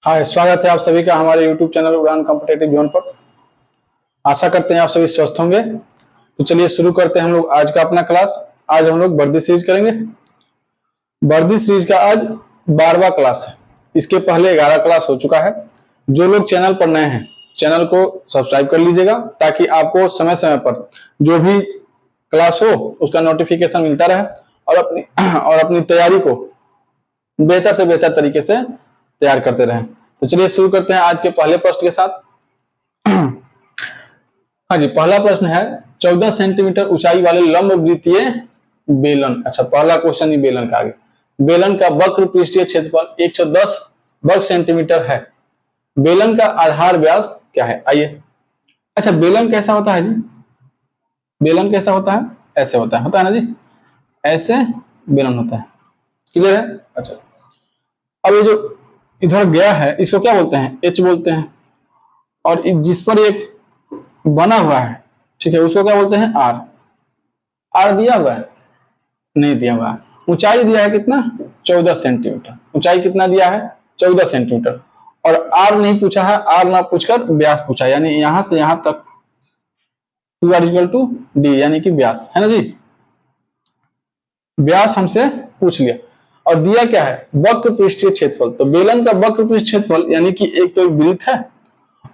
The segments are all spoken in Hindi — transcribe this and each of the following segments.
हाय, स्वागत है आप सभी का हमारे YouTube चैनल उड़ान कॉम्पिटिटिव जोन पर। आशा करते हैं आप सभी स्वस्थ होंगे। तो चलिए शुरू करते हैं हम लोग आज का अपना क्लास। आज हम लोग वर्दी सीरीज करेंगे। वर्दी सीरीज का आज 12वां क्लास है। इसके पहले 11 क्लास हो चुका है। जो लोग चैनल पर नए हैं, चैनल को सब्सक्राइब कर लीजिएगा ताकि आपको समय समय पर जो भी क्लास हो उसका नोटिफिकेशन मिलता रहे और अपनी तैयारी को बेहतर से बेहतर तरीके से तैयार करते रहें। तो चलिए शुरू करते हैं आज के पहले प्रश्न के साथ। हाँ जी, पहला प्रश्न है 14 सेंटीमीटर ऊंचाई वाले लंबवृत्तीय बेलन। अच्छा, पहला क्वेश्चन ही बेलन का आगे। बेलन का वक्र पृष्ठीय क्षेत्रफल 110 वर्ग सेंटीमीटर है। बेलन का आधार व्यास क्या है? आइए। अच्छा, बेलन कैसा होता है जी? बेलन कैसा होता है? ऐसे होता है ना जी, ऐसे बेलन होता है। क्लियर है? अच्छा, अब ये जो इधर गया है इसको क्या बोलते हैं? एच बोलते हैं। और जिस पर एक बना हुआ है, ठीक है, उसको क्या बोलते हैं? आर। आर दिया हुआ है? नहीं दिया हुआ है। ऊंचाई दिया है कितना? 14 सेंटीमीटर। ऊंचाई कितना दिया है? 14 सेंटीमीटर। और आर नहीं पूछा है, आर ना पूछकर व्यास पूछा, यानी यहां से यहां तक 2r = d, यानी कि व्यास है ना जी। व्यास हमसे पूछ लिया और दिया क्या है? वक्र पृष्ठीय क्षेत्रफल। तो बेलन का वक्र पृष्ठ क्षेत्रफल यानी कि एक तो वृत्त है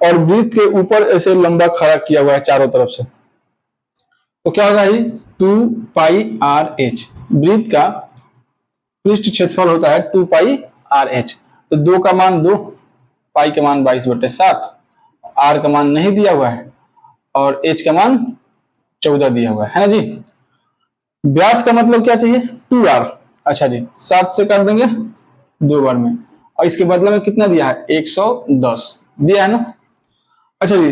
और वृत्त के ऊपर ऐसे लंबा खड़ा किया हुआ है चारों तरफ से, तो क्या होगा जी? 2πrh। वृत्त का पृष्ठ क्षेत्रफल होता है 2πrh। तो 2 का मान 2, पाई का मान 22/7, आर का मान नहीं दिया हुआ है और एच का मान 14 दिया हुआ है ना जी। व्यास का मतलब क्या चाहिए? 2r। अच्छा जी, 7 से कर देंगे 2 बार में, और इसके बदले में कितना दिया है? 110 दिया है ना। अच्छा जी,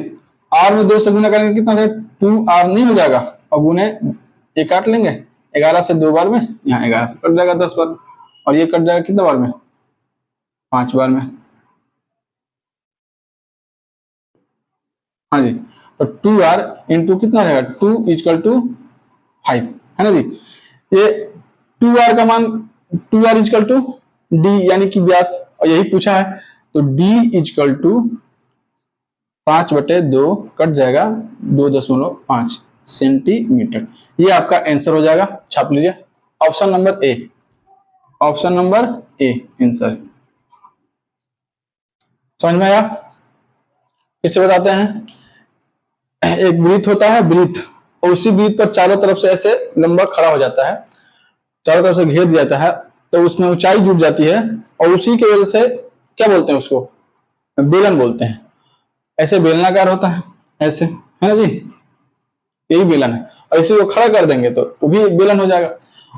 r में 2 से गुना करेंगे कितना है? 2r नहीं हो जाएगा, और गुने ये काट लेंगे 11 से 2 बार में, यहाँ 11 से कट जाएगा 10 बार, और ये कट जाएगा कितने बार में? 5 बार में। हाँ जी, तो 2r इंटू कितना रहेगा? 2 = 5 है ना जी। ये 2r का मान 2r = d यानी कि व्यास, और यही पूछा है। तो d = 5/2 कट जाएगा 2.5 सेंटीमीटर। ये आपका आंसर हो जाएगा। छाप लीजिए, option number A. Option number A answer. समझ में आया? फिर से बताते हैं। एक वृत्त होता है, वृत्त, और उसी वृत्त पर चारों तरफ से ऐसे लंबा खड़ा हो जाता है, चारों तरफ से घेर दिया जाता है, तो उसमें ऊंचाई जुड़ जाती है, और उसी की वजह से क्या बोलते हैं? उसको बेलन बोलते हैं। ऐसे बेलनाकार होता है, ऐसे, है ना जी, यही बेलन है। और इसी को खड़ा कर देंगे तो वो भी बेलन हो जाएगा,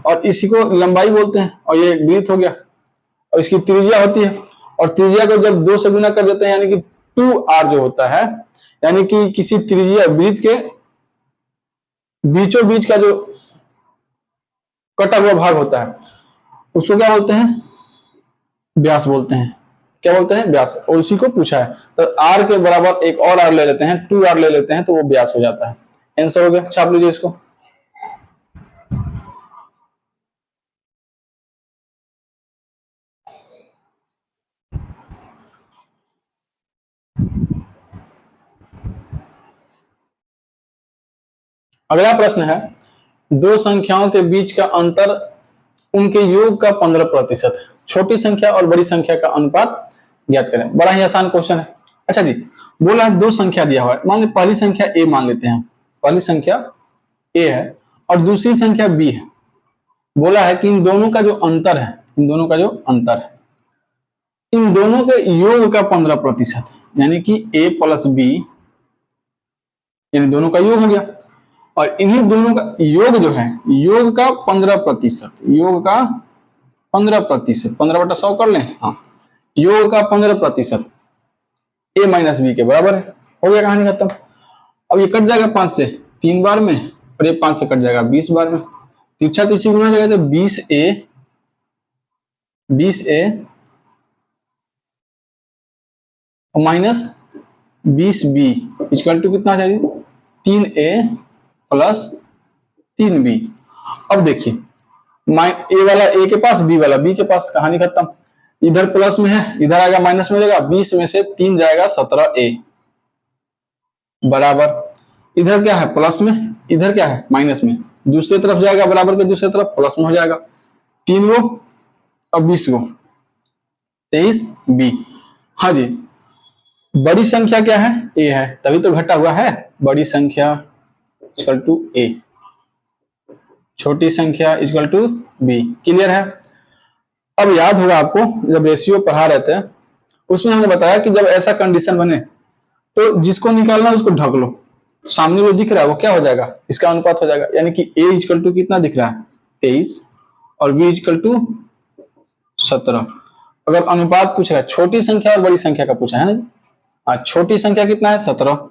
और इसी को लंबाई बोलते हैं, और ये वृत्त हो गया, और इसकी त्रिज्या होती है, और त्रिज्या को जब 2 से गुना कर देते हैं, यानी कि 2r जो होता है, यानी कि किसी त्रिज्या वृत्त के बीचों बीच का जो कटा हुआ भाग होता है उसको क्या बोलते हैं? व्यास बोलते हैं। क्या बोलते हैं? व्यास। और उसी को पूछा है, तो r के बराबर एक और r ले लेते हैं, 2r ले लेते हैं, तो वो व्यास हो जाता है। आंसर हो गया। छाप लीजिए इसको। अगला प्रश्न है, दो संख्याओं के बीच का अंतर उनके योग का 15% है। छोटी संख्या और बड़ी संख्या का अनुपात ज्ञात करें। बड़ा ही आसान क्वेश्चन है। अच्छा जी, बोला है 2 संख्या दिया हुआ है। मान ली पहली संख्या a मान लेते हैं, पहली संख्या a है और दूसरी संख्या b है। बोला है कि इन दोनों का जो अंतर है, इन दोनों का जो अंतर है, इन दोनों के योग का 15%, यानी कि a + b, यानी दोनों का योग हो गया। और इन्हीं दोनों का योग जो है, योग का 15%, योग का 15%, 15/100 कर लें। हाँ, योग का 15% a - b के बराबर है। हो गया, कहानी खत्म। अब ये कट जाएगा 5 से 3 बार में, और ये 5 से कट जाएगा 20 बार में। तिरछा तिरछी गुना जाएगा तो 20a माइनस 20b = कितना चाहिए? 3a + 3b। अब देखिए, ए वाला a के पास, b वाला b के पास, कहानी खत्म। इधर प्लस में है, इधर आएगा माइनस में हो जाएगा, 20 में से 3 जाएगा 17A बराबर इधर क्या है प्लस में, इधर क्या है माइनस में, दूसरी तरफ जाएगा बराबर के दूसरी तरफ प्लस में हो जाएगा, 3 गो और 20 गो 23B। हाँ जी, बड़ी संख्या क्या है A है, तभी तो घटा हुआ है, बड़ी संख्या इक्वल टू A, छोटी संख्या इक्वल टू B। क्लियर है। अब याद होगा आपको जब रेशियो पढ़ा रहे थे उसमें हमने बताया कि जब ऐसा कंडीशन बने तो जिसको निकालना है उसको ढक लो, सामने जो दिख रहा है वो क्या हो जाएगा, इसका अनुपात हो जाएगा, यानी कि A इक्वल टू कितना दिख रहा है 23 और B इक्वल टू 17। अगर अनुपात पूछेगा छोटी संख्या और बड़ी संख्या का पूछा है ना, हाँ छोटी संख्या कितना है 17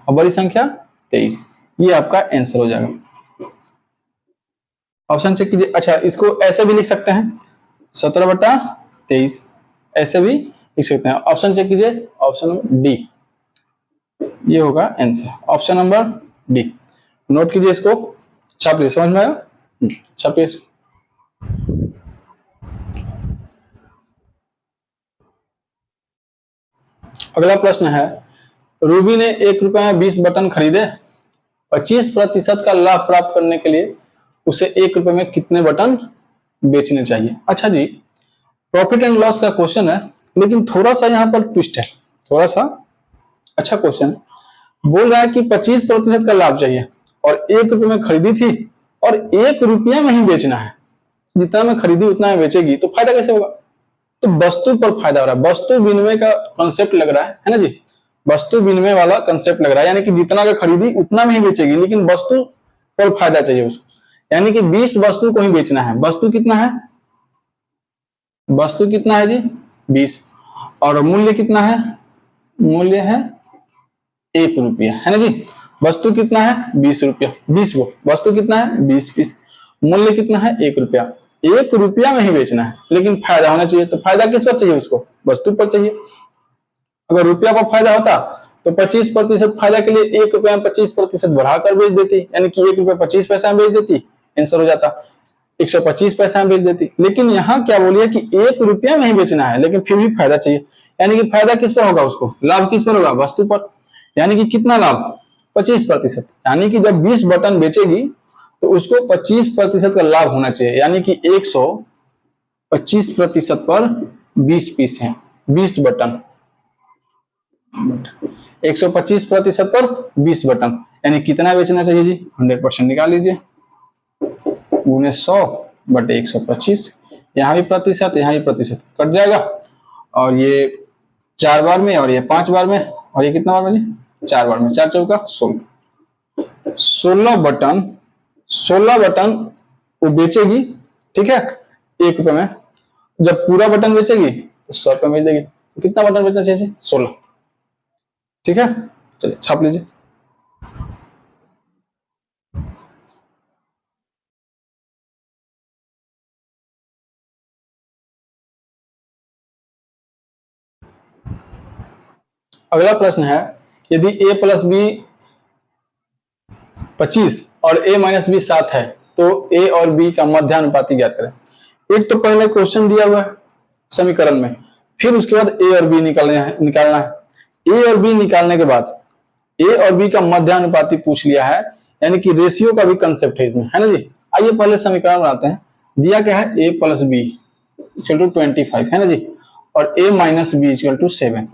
और बड़ी संख्या 23, ये आपका आंसर हो जाएगा। ऑप्शन चेक कीजिए। अच्छा इसको ऐसे भी लिख सकते हैं 17/23, ऐसे भी लिख सकते हैं। ऑप्शन चेक कीजिए, ऑप्शन नंबर डी, ये होगा answer, option number D. Note कीजिए इसको, छाप लीजिए, समझ में आया, छापिए इसको। अगला प्रश्न है, रूबी ने 1 रुपए में 20 बटन खरीदे, 25% का लाभ प्राप्त करने के लिए उसे 1 रुपए में कितने बटन बेचने चाहिए। अच्छा जी, प्रॉफिट एंड लॉस का क्वेश्चन है, लेकिन थोड़ा सा यहाँ पर ट्विस्ट है, थोड़ा सा अच्छा क्वेश्चन। बोल रहा है कि 25% का लाभ चाहिए और 1 रुपए में खरीदी थी और 1 रुपया में ही बेचना है, जितना में खरीदी उतना में बेचेगी, तो फायदा कैसे होगा। तो वस्तु पर फायदा हो रहा है, वस्तु विनिमय का कंसेप्ट लग रहा है ना जी, वस्तु विनिमय वाला कंसेप्ट लग रहा है, यानी कि जितना का खरीदी उतना में ही बेचेगी, लेकिन वस्तु पर फायदा चाहिए उसको, यानी कि 20 वस्तु को ही बेचना है। वस्तु कितना है, वस्तु कितना है जी 20, और मूल्य कितना है, मूल्य है 1 रुपया, है ना जी। वस्तु कितना है 20 रुपया, 20 को, वस्तु कितना है 20 पीस, मूल्य कितना है 1 रुपया, 1 रुपया में ही बेचना है, लेकिन फायदा होना चाहिए। तो फायदा किस पर चाहिए उसको, वस्तु पर चाहिए। अगर रुपया पर फायदा होता तो 25% फायदा के लिए 1 रुपया में 25% बढ़ाकर बेच देती, यानी कि 1 रुपया 25 पैसा में बेच देती, आंसर हो जाता 125 पैसा में बेच देती। लेकिन यहाँ क्या बोलिए कि 1 रुपया में ही बेचना है, लेकिन फिर भी फायदा चाहिए, यानी कि फायदा किस पर होगा, उसको लाभ किस पर होगा, वस्तु पर, यानी कि कितना लाभ 25%, यानी कि जब 20 बटन बेचेगी तो उसको 25% का लाभ होना चाहिए, यानी कि 125% पर 20 पीस है, 20 बटन, 125% पर 20 बटन, यानी कितना बेचना चाहिए जी 100% निकाल लीजिए, गुने 100/125, यहाँ भी प्रतिशत यहाँ भी प्रतिशत कट जाएगा, और ये 4 बार में और ये 5 बार में, और ये कितना बार में जी 4 बार में, 4 चौका 16, 16 बटन वो बेचेगी, ठीक है 1 रुपए में। जब पूरा बटन बेचेगी तो 100 रुपए में बेच देगी। तो कितना बटन बेचना चाहिए 16, ठीक है, चलिए छाप लीजिए। अगला प्रश्न है, यदि a प्लस बी 25 और a माइनस बी 7 है तो a और b का मध्यानुपाती ज्ञात करें। एक तो पहले क्वेश्चन दिया हुआ है समीकरण में, फिर उसके बाद a और b निकालना है। a और b निकालने के बाद a और b का मध्यानुपाती पूछ लिया है, यानी कि रेशियो का भी कंसेप्ट है इसमें, है ना जी। आइए पहले समीकरण बनाते हैं। दिया क्या है a plus B equal to 25, है ना जी, और a minus B equal to 7,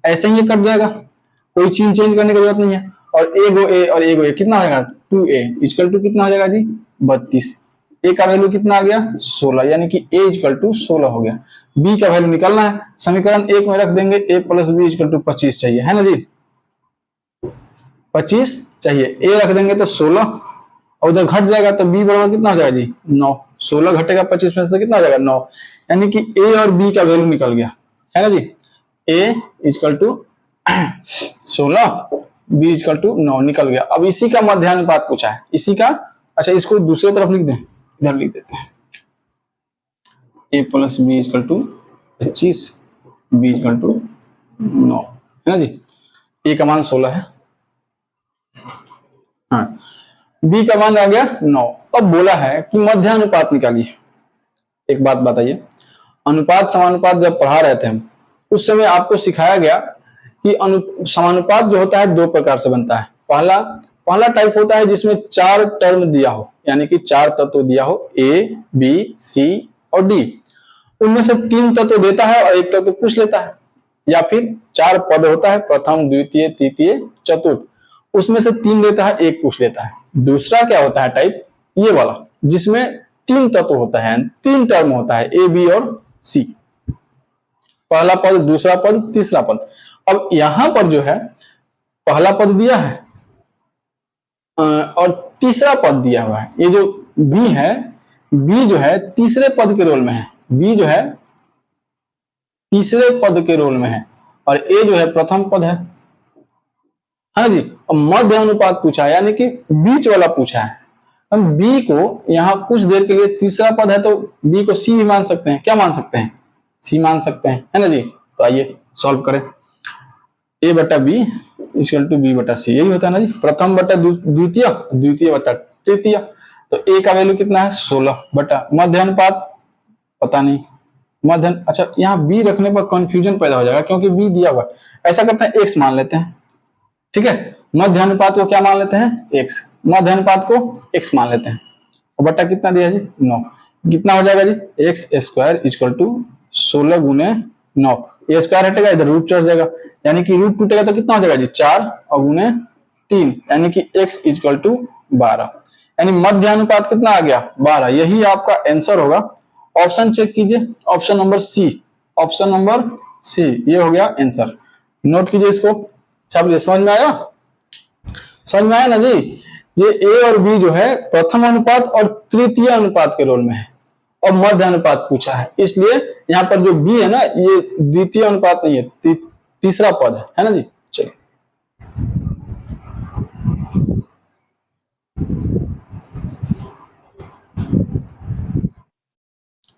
ऐसे ही ये कट जाएगा, कोई चीज चेंज करने की जरूरत नहीं है। और ए गो ए और ए गो ए कितना हो जाएगा 2a इक्वल टू कितना हो जाएगा जी 32, ए का वैल्यू कितना आ गया 16, यानी कि a इक्वल टू 16 हो गया। b का वैल्यू निकालना है, समीकरण 1 में रख देंगे a plus B equal to 25 चाहिए, है ना जी, 25 चाहिए, a रख देंगे तो 16, और उधर घट जाएगा तो b बराबर कितना हो जाएगा जी 9, 16 घटेगा 25 में से कितना हो जाएगा 9, यानी कि a और b का वैल्यू निकल गया, है ना जी। a equal to 16, b equal to 9 निकल गया। अब इसी का मध्यानुपात पूछा है, इसी का, अच्छा इसको दूसरी तरफ लिख दें, इधर लिख देते हैं, a plus B equal to 25, b equal to 9, है ना जी। a का मान 16 है, हाँ, b का मान आ गया 9। अब बोला है कि मध्यानुपात निकालिए। एक बात बताइए, अनुपात समानुपात जब पढ़ा रहे थे हम, उस समय आपको सिखाया गया कि समानुपात जो होता है दो प्रकार से बनता है। पहला टाइप होता है जिसमें 4 टर्म दिया हो, यानी कि 4 तत्व दिया हो, ए बी सी और डी। उनमें से 3 तत्व देता है और 1 तत्व पूछ लेता है। या फिर 4 पद होता है, प्रथम द्वितीय तृतीय चतुर्थ, उसमें से 3 देता है, 1 पूछ लेता है। दूसरा क्या होता है टाइप, ये वाला, जिसमें 3 तत्व होता है, 3 टर्म होता है, ए बी और सी। पहला पद, दूसरा पद, तीसरा पद। अब यहां पर जो है पहला पद दिया है और तीसरा पद दिया हुआ है। ये जो बी है, बी जो है तीसरे पद के रोल में है, बी जो है तीसरे पद के रोल में है, और ए जो है प्रथम पद है ना जी। अब मध्य अनुपात पूछा है, यानी कि बीच वाला पूछा है। हम बी को यहां कुछ देर के लिए, तीसरा पद है तो बी को सी भी मान सकते हैं। क्या मान सकते हैं? सी मान सकते हैं, है ना जी। तो आइए सॉल्व करें। ए बटा बी इक्वल टू बी बटा सी, यही होता है ना जी। प्रथम बटा द्वितीय, द्वितीय बटा तृतीय। तो ए का वैल्यू कितना है? 16 बटा मध्य अनुपात पता नहीं, मध्य, अच्छा यहाँ बी रखने पर कंफ्यूजन पैदा हो जाएगा क्योंकि बी दिया हुआ है। ऐसा करते हैं एक्स मान लेते हैं, ठीक है। मध्य अनुपात को क्या मान लेते हैं? एक्स। मध्य अनुपात को एक्स मान लेते हैं। और बटा कितना दिया जी? 9। कितना हो जाएगा जी? एक्स स्क्वायर इक्वल टू 16 गुने 9। ए स्क्वायर हटेगा, इधर रूट चढ़ जाएगा, यानी कि रूट टूटेगा तो कितना हो जाएगा जी? 4 और गुने 3, यानी कि एक्स इक्वल टू 12। यानी मध्य अनुपात कितना आ गया? 12। यही आपका आंसर होगा। ऑप्शन चेक कीजिए, option number C, option number C, ये हो गया आंसर। नोट कीजिए इसको, छाप लीजिए। समझ में आया? समझ में आया ना जी। ये ए और बी जो है प्रथम अनुपात और तृतीय अनुपात के रोल में है, और मध्य अनुपात पूछा है, इसलिए यहाँ पर जो बी है ना, ये द्वितीय अनुपात नहीं है, तीसरा पद है ना जी। चलिए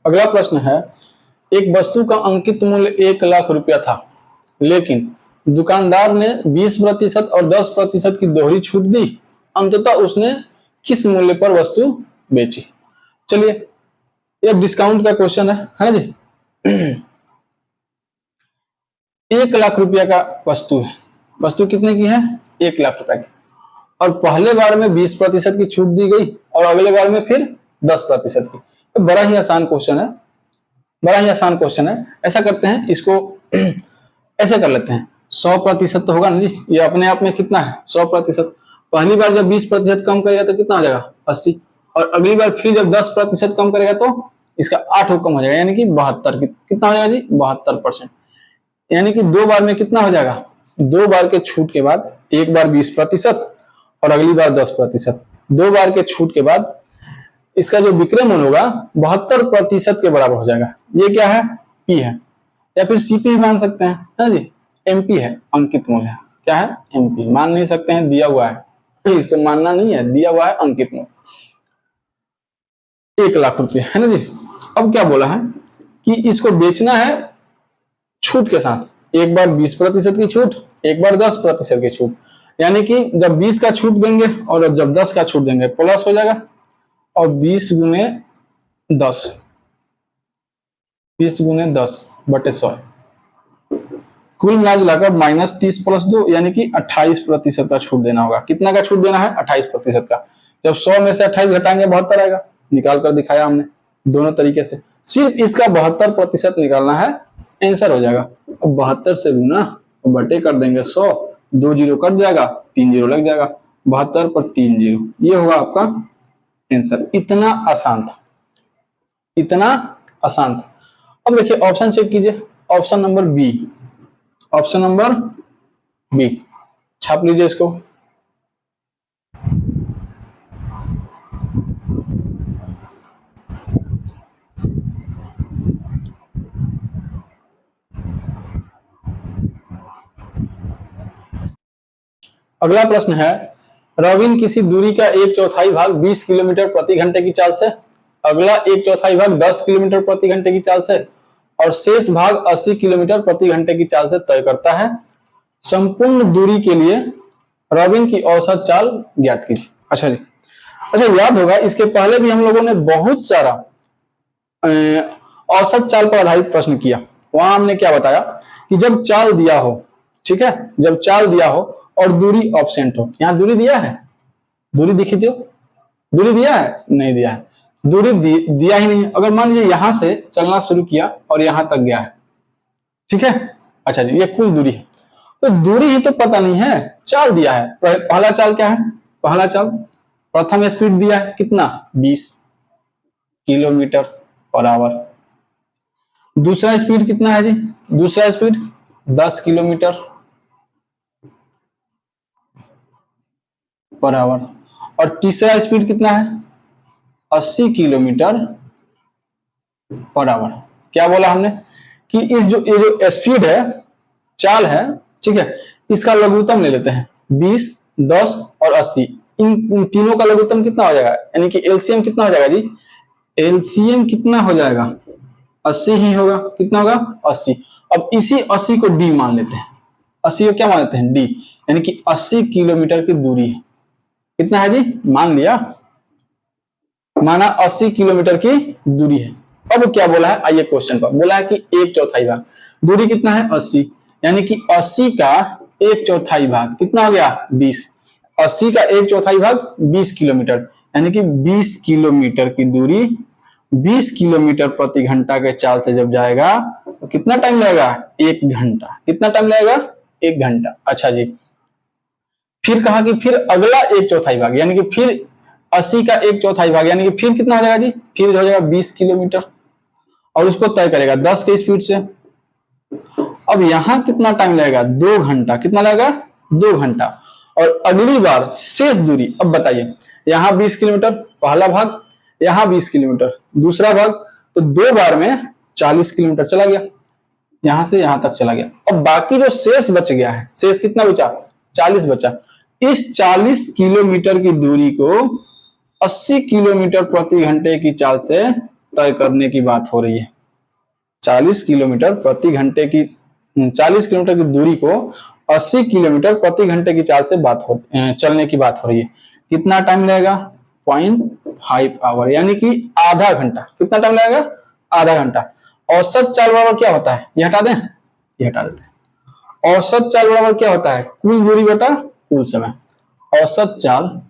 अगला प्रश्न है, एक वस्तु का अंकित मूल्य 1 लाख रुपया था, लेकिन दुकानदार ने 20% और 10% की दोहरी छूट दी। अंततः उसने किस मूल्य पर वस्तु बेची? चलिए, यह डिस्काउंट का क्वेश्चन है ना जी। 1 लाख रुपया का वस्तु है। वस्तु कितने की है? 1 लाख रुपया की। और पहले बार में 20% की छूट दी गई और अगले बार में फिर 10% की। तो बड़ा ही आसान क्वेश्चन है, बड़ा ही आसान क्वेश्चन है। ऐसा करते हैं, इसको ऐसे कर लेते हैं। 100% तो होगा ना जी, ये अपने आप में कितना है? 100%। पहली बार जब 20% कम करेगा तो कितना हो जाएगा? 80। और अगली बार फिर जब 10% कम करेगा तो इसका 8 कम हो जाएगा, यानी कि 72। कितना हो जाएगा जी? 72%। यानी कि 2 बार में कितना हो जाएगा? 2 बार के छूट के बाद, एक बार 20% और अगली बार 10%। 2 बार के छूट के बाद इसका जो विक्रय मूल्य होगा 72% के बराबर हो जाएगा। ये क्या है? पी है, या फिर सीपी मान सकते हैं ना जी। एमपी है, अंकित मूल्य। क्या है? एमपी। मान नहीं सकते हैं, दिया हुआ है, इसको मानना नहीं है, दिया हुआ है अंकित मूल्य 1 लाख रुपये, है ना जी। अब क्या बोला है कि इसको बेचना है छूट के साथ, एक बार 20% की छूट, एक बार 10% की छूट। यानी कि जब 20 का छूट देंगे और जब 10 का छूट देंगे प्लस हो जाएगा, और 20 गुने 10, 20 गुने 10 बटे 100, कुल मिलाकर -30 + 2, यानी कि 28% का छूट देना होगा। कितना का छूट देना है? 28% का। जब 100 में से 28 घटाएंगे 72 आएगा। निकाल कर दिखाया हमने दोनों तरीके से। सिर्फ इसका 72% निकालना है, आंसर हो जाएगा। अब 72 से गुना बटे कर देंगे 100, 2 जीरो कट जाएगा, 3 जीरो लग जाएगा, 72 पर 3 जीरो, ये होगा आपका आंसर। इतना आसान था, इतना आसान था। अब देखिए ऑप्शन चेक कीजिए, option number B, option number B, छाप लीजिए इसको। अगला प्रश्न है, रॉबिन किसी दूरी का 1/4 भाग 20 किलोमीटर प्रति घंटे की चाल से, अगला 1/4 भाग 10 किलोमीटर प्रति घंटे की चाल से और शेष भाग 80 किलोमीटर प्रति घंटे की चाल से तय करता है। संपूर्ण दूरी के लिए रॉबिन की औसत चाल ज्ञात कीजिए। अच्छा जी, अच्छा याद होगा इसके पहले भी हम लोगों ने बहुत सारा औसत चाल पर आधारित प्रश्न किया। वहां हमने क्या बताया कि जब चाल दिया हो, ठीक है, जब चाल दिया हो और दूरी ऑब्सेंट हो। यहाँ दूरी दिया है, दूरी दिखी थी, दूरी दिया है, नहीं दिया है, दूरी दिया ही नहीं है। अगर मान लीजिए यहां से चलना शुरू किया और यहां तक गया है, ठीक है, अच्छा जी, ये कुल दूरी है। तो दूरी ही तो पता नहीं है, चाल दिया है। पहला चाल क्या है, पहला चाल प्रथम स्पीड दिया है कितना, 20 किलोमीटर पर आवर। दूसरा स्पीड कितना है जी, दूसरा स्पीड 10 किलोमीटर पर आवर। और तीसरा स्पीड कितना है, 80 किलोमीटर पर आवर। क्या बोला हमने कि इस जो ये जो स्पीड है, चाल है, ठीक है, इसका लघुत्तम ले लेते हैं, 20, 10 और 80। इन तीनों का लघुत्तम कितना हो जाएगा, यानी कि एलसीएम कितना हो जाएगा जी, एलसीएम कितना हो जाएगा, 80 ही होगा। कितना होगा, 80। अब इसी 80 को डी मान लेते हैं, 80 को क्या मान लेते हैं, डी, यानी कि 80 किलोमीटर की दूरी है। कितना है जी, मान लिया, माना 80 किलोमीटर की दूरी है। अब क्या बोला है, आइए क्वेश्चन पर, बोला है कि 1/4 भाग, दूरी कितना है 80, यानी कि 80 का 1/4 भाग कितना हो गया, 20। 80 का 1/4 भाग 20 किलोमीटर, यानी कि 20 किलोमीटर की दूरी 20 किलोमीटर प्रति घंटा के चाल से जब जाएगा तो कितना टाइम लगेगा, 1 घंटा। कितना टाइम लगेगा, 1 घंटा। अच्छा जी, फिर कहा कि फिर अगला 1/4 भाग, यानी कि फिर 80 का 1/4 भाग, यानी कि फिर कितना हो जाएगा जी, फिर हो जाएगा 20 किलोमीटर, और उसको तय करेगा 10 के स्पीड से। अब यहां कितना टाइम लगेगा, 2 घंटा। कितना लगेगा, 2 घंटा। और अगली बार शेष दूरी, अब बताइए, यहाँ 20 किलोमीटर पहला भाग, यहाँ 20 किलोमीटर दूसरा भाग, तो 2 बार में 40 किलोमीटर चला गया, यहां से यहां तक चला गया। अब बाकी जो शेष बच गया है, शेष कितना बचा, 40 बचा। इस 40 किलोमीटर की दूरी को 80 किलोमीटर प्रति घंटे की चाल से तय करने की बात हो रही है। 40 किलोमीटर प्रति घंटे की 40 किलोमीटर की दूरी को 80 किलोमीटर प्रति घंटे की चाल से चलने की बात हो रही है। कितना टाइम लगेगा, 0.5 आवर, यानी कि आधा घंटा। कितना टाइम लगेगा, आधा घंटा। औसत चाल बराबर क्या होता है, ये हटा दें, ये हटा देते हैं। औसत चाल बराबर क्या होता है, कुल दूरी बटा कुल समय। औसत चाल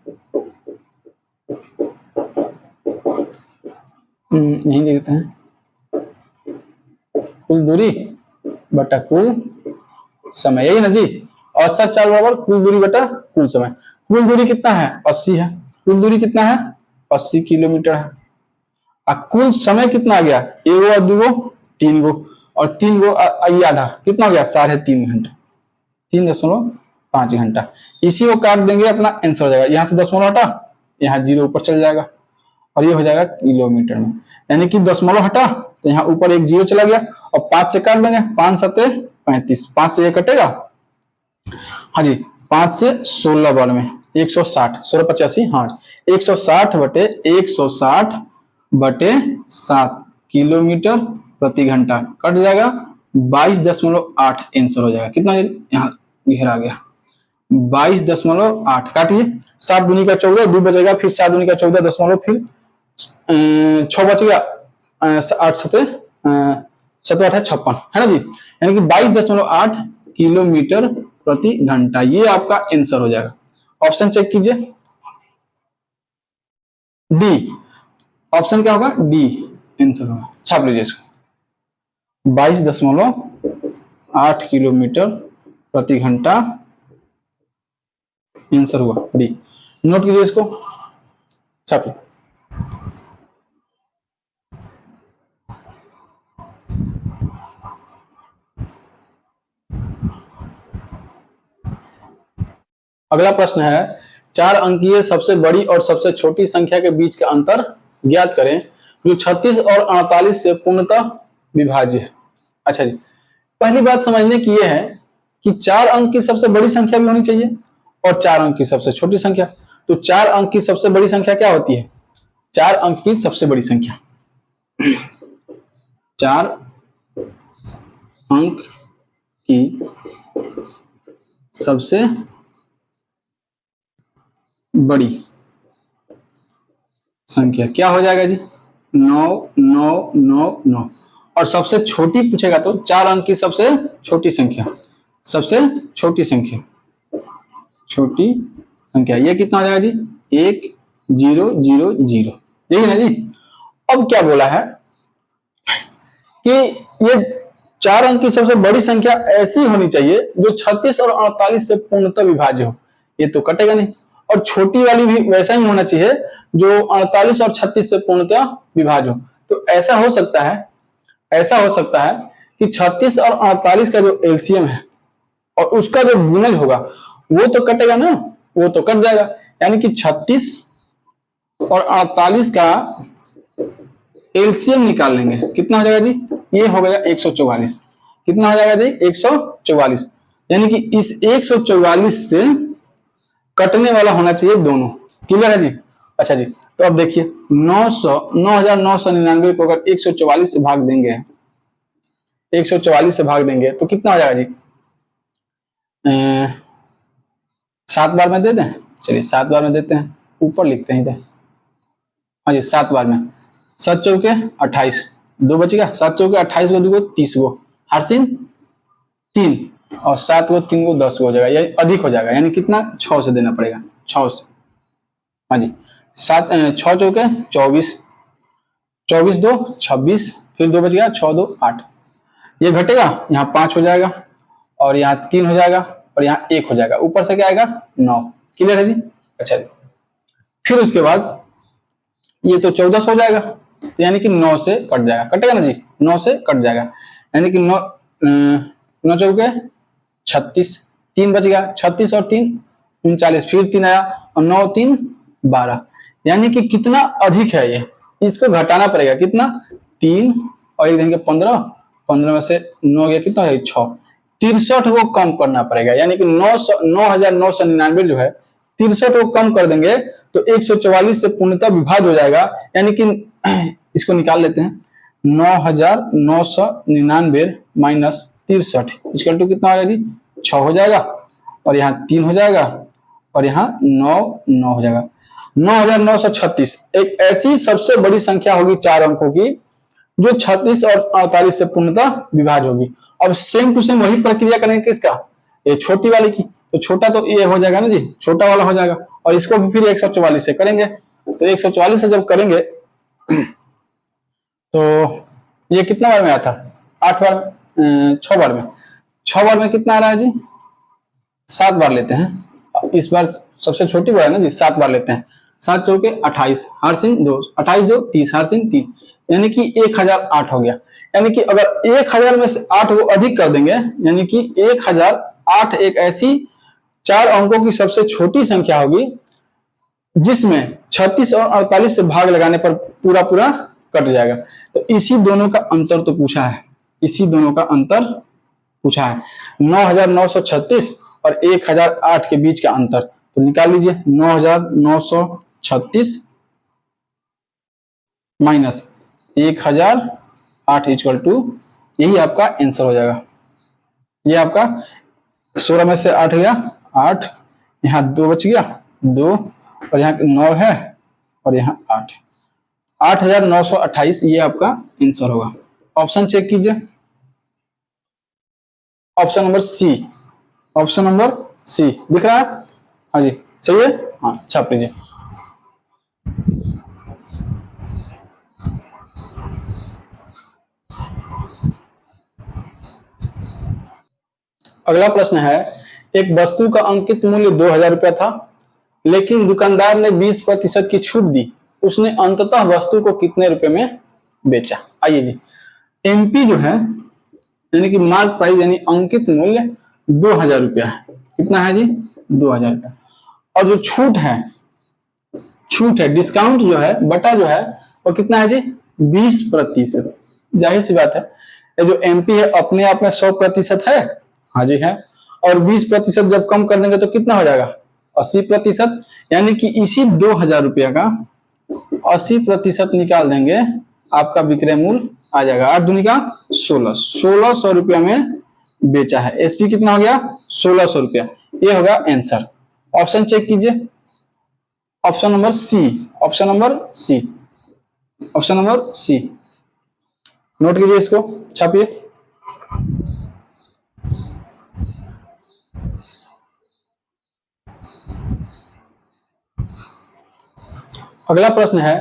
यही लिखते हैं, कुल दूरी बटा कुल समय, यही ना जी। औसत चाल बराबर कुल दूरी बटा कुल समय। कुल दूरी कितना है, 80 है। कुल दूरी कितना है, 80 किलोमीटर है। और कुल समय कितना आ गया, 1 और 2 3 गो, और 3 गो ये आधा, कितना हो गया, 3.5 घंटा, 3.5 घंटा। इसी को काट देंगे, अपना आंसर हो जाएगा। यहाँ से दशमलव हटा, यहाँ 0 ऊपर चल जाएगा, और ये हो जाएगा किलोमीटर में। यानी कि दशमलव हटा तो यहाँ ऊपर एक 0 चला गया, और 5 से काट देंगे, 5 7 35, 5 से ये कटेगा, हाँ जी, 5 से 16 बार में 160, 16 85, हाँ, 160 बटे 160 बटे 7 किलोमीटर प्रति घंटा कट जाएगा, 22.8 आंसर हो जाएगा। कितना, यहाँ घेरा गया, 22.8 काटिए, 7 दूनी का 14, 2 बचेगा, फिर 7 दूनी का 14 दशमलव, फिर 6 बच गया, 8 7 7 8 56, है ना जी। यानी कि 22.8 किलोमीटर प्रति घंटा, ये आपका आंसर हो जाएगा। ऑप्शन चेक कीजिए, डी ऑप्शन क्या होगा, डी आंसर होगा। छाप लीजिए इसको, 22.8 किलोमीटर प्रति घंटा आंसर हुआ, डी। नोट कीजिए इसको, छापिए। अगला प्रश्न है, 4 अंकीय सबसे बड़ी और सबसे छोटी संख्या के बीच का अंतर ज्ञात करें जो 36 और 48 से पूर्णतः विभाज्य है। अच्छा जी, पहली बात समझने की यह है कि 4 अंक की सबसे बड़ी संख्या भी होनी चाहिए और 4 अंक की सबसे छोटी संख्या। तो 4 अंक की सबसे बड़ी संख्या क्या होती है, 4 अंक की सबसे बड़ी संख्या, 4 अंक की सबसे बड़ी संख्या क्या हो जाएगा जी, 9 9 9 9। और सबसे छोटी पूछेगा तो 4 अंक की सबसे छोटी संख्या, सबसे छोटी संख्या, छोटी संख्या ये कितना हो जाएगा जी 1 0 0 0, ठीक है ना जी। अब क्या बोला है कि ये 4 अंक की सबसे बड़ी संख्या ऐसी होनी चाहिए जो 36 और 48 से पूर्णतः विभाज्य हो, ये तो कटेगा नहीं। और छोटी वाली भी वैसा ही होना चाहिए जो 48 और 36 से पूर्णतः विभाज्य हो। तो ऐसा हो सकता है, ऐसा हो सकता है कि 36 और 48 का जो एलसीएम है और उसका जो गुणज होगा वो तो कटेगा ना, वो तो कट जाएगा। यानी कि 36 और 48 का एलसीएम निकाल लेंगे, कितना हो जाएगा जी, ये हो गया 144। कितना हो जाएगा जी 144। यानी कि इस 144 से कटने वाला होना चाहिए दोनों। क्लियर है जी। अच्छा जी, तो अब देखिए 9999 को अगर 144 से भाग देंगे, 144 से भाग देंगे तो कितना हो जाएगा जी, 7 बार में दे दें, चलिए 7 बार में देते हैं, ऊपर लिखते हैं इधर। हाँ जी 7 बार में, 7 चौके 28, 2 बचेगा, 7 चौके 28 को 2 को 30 को, हारसिन 3 और 7 को 3 को 10 हो जाएगा, ये अधिक हो जाएगा। यानी कितना 6 से देना पड़ेगा, 6 से। हाँ जी 6 चौके 24, 24 2 26, फिर 2 बच गया, 6 2 8, ये घटेगा, यहाँ 5 हो जाएगा और यहाँ 3 हो जाएगा और यहाँ 1 हो जाएगा, ऊपर से क्या आएगा 9। क्लियर है जी। अच्छा जी, फिर उसके बाद ये तो 14 हो जाएगा, तो यानी कि 9 से कट जाएगा, कटेगा ना जी, 9 से कट जाएगा। यानी कि 9 चौके 36, 3 बच गया, 36 और 3 39, फिर 3 आया और 9 3 12। यानी कि कितना अधिक है ये, इसको घटाना पड़ेगा, कितना 3 और 1 देंगे 15, 15 में से 9 गया कितना है 6, 63 को कम करना पड़ेगा। यानी कि 9999 जो है 63 को कम कर देंगे तो 144 से पूर्णतः विभाज्य हो जाएगा। यानी कि इसको निकाल लेते हैं, 9999 माइनस 63 इसका टू कितना हो जाएगा जी 6 हो जाएगा और यहाँ 3 हो जाएगा और यहाँ 9 हो जाएगा। 9936 एक ऐसी सबसे बड़ी संख्या होगी 4 अंकों की जो 36 और 48 से पूर्णतः विभाज्य होगी। अब सेम टू सेम वही प्रक्रिया करेंगे किसका, ये छोटी वाली की, तो छोटा तो ये हो जाएगा ना जी, छोटा वाला हो जाएगा और इसको भी फिर 144 से करेंगे। तो 144 से जब करेंगे तो ये कितना बार में आया था, 8 बार, 6 बार में, 6 बार में कितना आ रहा है जी 7 बार लेते हैं। इस बार सबसे छोटी बार है ना जी, 7 बार लेते हैं, 7 चौके 28, हारसिन 2, 28 2 30, हारसिन 3, यानी कि 1008 हो गया। यानी कि अगर 1000 में से 8 को अधिक कर देंगे, यानी कि 1008 एक ऐसी 4 अंकों की सबसे छोटी संख्या होगी जिसमें 36 और 48 से भाग लगाने पर पूरा पूरा कट जाएगा। तो इसी दोनों का अंतर तो पूछा है, इसी दोनों का अंतर पूछा है, 9936 और 1008 के बीच का अंतर। तो निकाल लीजिए, 9936 माइनस 1008 इक्वल टू, यही आपका आंसर हो जाएगा। ये आपका 16 में से 8 गया 8, यहाँ 2 बच गया 2 और यहाँ 9 है और यहाँ 8, 8928 ये आपका आंसर होगा। ऑप्शन चेक कीजिए, option number C, option number C दिख रहा है, हाँ जी सही है, हाँ छाप लीजिए। अगला प्रश्न है, एक वस्तु का अंकित मूल्य 2000 रुपया था, लेकिन दुकानदार ने 20% की छूट दी, उसने अंततः वस्तु को कितने रुपए में बेचा। आइए जी, एमपी जो है यानी कि मार्क प्राइस यानी अंकित मूल्य 2000 रुपया है, कितना है जी 2000 रुपया, और जो छूट है डिस्काउंट जो है बटा जो है वो कितना है जी 20%। जाहिर सी बात है, ये जो एमपी है अपने आप में 100% है, हाँ जी है, और 20% जब कम कर देंगे तो कितना हो जाएगा 80%। यानी कि इसी 2000 रुपया का 80% निकाल देंगे, आपका विक्रय मूल्य आ जाएगा 8 दूनी का 1600 रुपया में बेचा है। एसपी कितना हो गया 1600 रुपया, ये होगा आंसर। ऑप्शन चेक कीजिए, option number C, option number C, option number C note कीजिए, इसको छापिए। अगला प्रश्न है,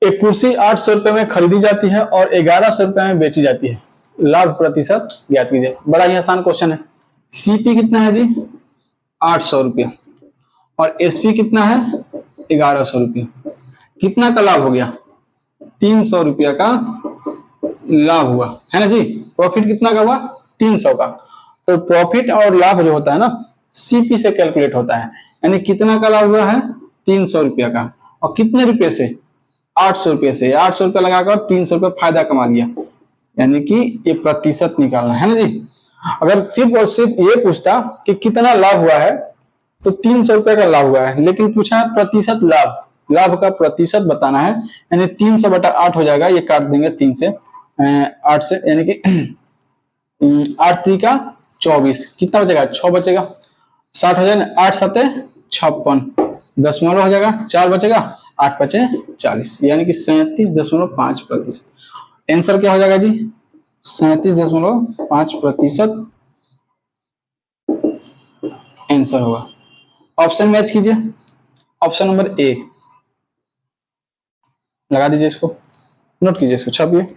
एक कुर्सी 800 रुपए में खरीदी जाती है और 1100 रुपए में बेची जाती है, लाभ प्रतिशत ज्ञात कीजिए। बड़ा ही आसान क्वेश्चन है। सीपी कितना है जी? 800 रुपये और एसपी कितना है? 1100 रुपये। कितना का लाभ हो गया? 300 रुपया का लाभ हुआ है ना जी। प्रॉफिट कितना का हुआ? 300 का। तो प्रॉफिट और लाभ जो होता है ना, सीपी से कैलकुलेट होता है। यानी कितना का लाभ हुआ है? 300 रुपया का। और कितने रुपए से? 800 रुपये से। 800 रुपया लगाकर 300 रुपये फायदा कमा लिया, यानी कि ये प्रतिशत निकालना है ना जी। अगर सिर्फ और सिर्फ ये पूछता कि कितना लाभ हुआ है, तो 300 रुपये का लाभ हुआ है, लेकिन पूछा है प्रतिशत लाभ, लाभ का प्रतिशत बताना है। यानी 300/8 हो जाएगा, ये काट देंगे 3 से 8 से, यानी कि 8 3 का 24, कितना बचेगा? 6 बचेगा। 60 हो जाएगा, 8 7 56, दशमलव हो जाएगा, 4 बचेगा, 8 बचे 40, यानी कि 37.5%। आंसर क्या हो जाएगा जी? 37.5% आंसर होगा। ऑप्शन मैच कीजिए। ऑप्शन नंबर ए लगा दीजिए, इसको नोट कीजिए, इसको छापिए।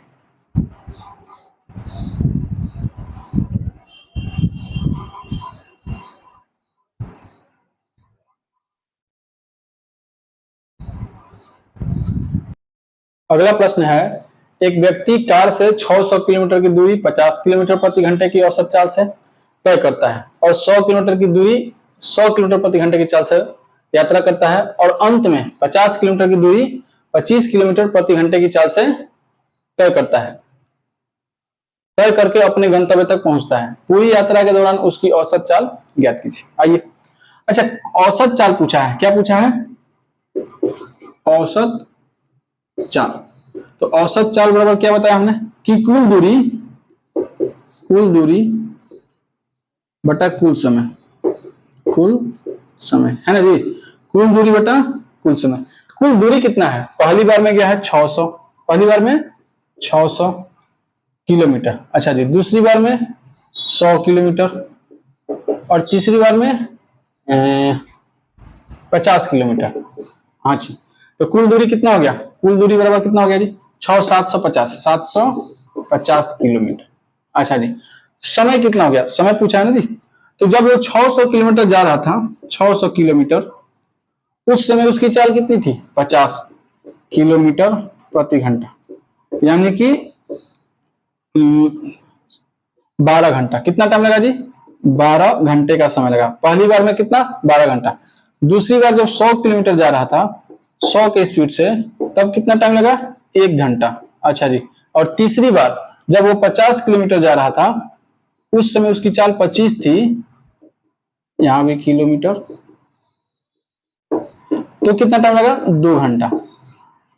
अगला प्रश्न है, एक व्यक्ति कार से 600 किलोमीटर की दूरी 50 किलोमीटर प्रति घंटे की औसत चाल से तय करता है और 100 किलोमीटर की दूरी 100 किलोमीटर प्रति घंटे की चाल से यात्रा करता है और अंत में 50 किलोमीटर की दूरी 25 किलोमीटर प्रति घंटे की चाल से तय करता है, तय करके अपने गंतव्य तक पहुंचता है। पूरी यात्रा के दौरान उसकी औसत चाल ज्ञात कीजिए। आइए, अच्छा औसत चाल पूछा है, क्या पूछा है? औसत चाल। तो औसत चाल बराबर क्या बताया हमने कि कुल दूरी बटा कुल समय, है ना जी। कुल दूरी बटा कुल समय। कुल दूरी कितना है? पहली बार में गया है 600, पहली बार में 600 किलोमीटर। अच्छा जी, दूसरी बार में 100 किलोमीटर और तीसरी बार में 50 किलोमीटर। हाँ जी, तो कुल दूरी कितना हो गया? कुल दूरी बराबर कितना हो गया जी? 750 किलोमीटर। अच्छा जी, समय कितना हो गया? समय पूछा है ना जी। तो जब वो 600 किलोमीटर जा रहा था, 600 किलोमीटर, उस समय उसकी चाल कितनी थी? 50 किलोमीटर प्रति घंटा, यानी कि 12 घंटा। कितना टाइम लगा जी? 12 घंटे का समय लगा। पहली बार में कितना? 12 घंटा। दूसरी बार जब 100 किलोमीटर जा रहा था 100 के स्पीड से, तब कितना टाइम लगा? 1 घंटा। अच्छा जी, और तीसरी बार जब वो 50 किलोमीटर जा रहा था, उस समय उसकी चाल 25 थी, यहां भी किलोमीटर, तो कितना टाइम लगा? 2 घंटा।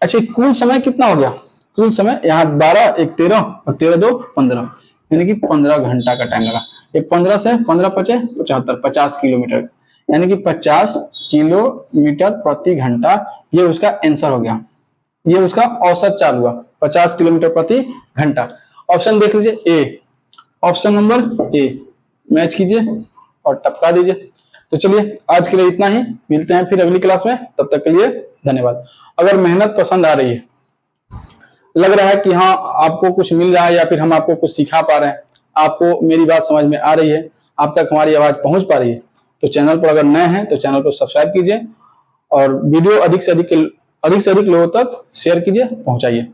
अच्छा, कुल समय कितना हो गया? कुल समय यहाँ 12 1 13 और 13 2 15, यानी कि 15 घंटा का टाइम लगा। ये 15 से 15 पचे 75, 50 किलोमीटर, यानी कि 50 किलोमीटर प्रति घंटा। ये उसका आंसर हो गया, ये उसका औसत चाल हुआ 50 किलोमीटर प्रति घंटा। ऑप्शन देख लीजिए ए, ऑप्शन नंबर ए मैच कीजिए और टपका दीजिए। तो चलिए आज के लिए इतना ही, मिलते हैं फिर अगली क्लास में, तब तक के लिए धन्यवाद। अगर मेहनत पसंद आ रही है, लग रहा है कि हाँ आपको कुछ मिल रहा है या फिर हम आपको कुछ सिखा पा रहे हैं, आपको मेरी बात समझ में आ रही है, आप तक हमारी आवाज पहुंच पा रही है, तो चैनल पर अगर नए हैं तो चैनल को सब्सक्राइब कीजिए और वीडियो अधिक से अधिक लोगों तक शेयर कीजिए, पहुंचाइए।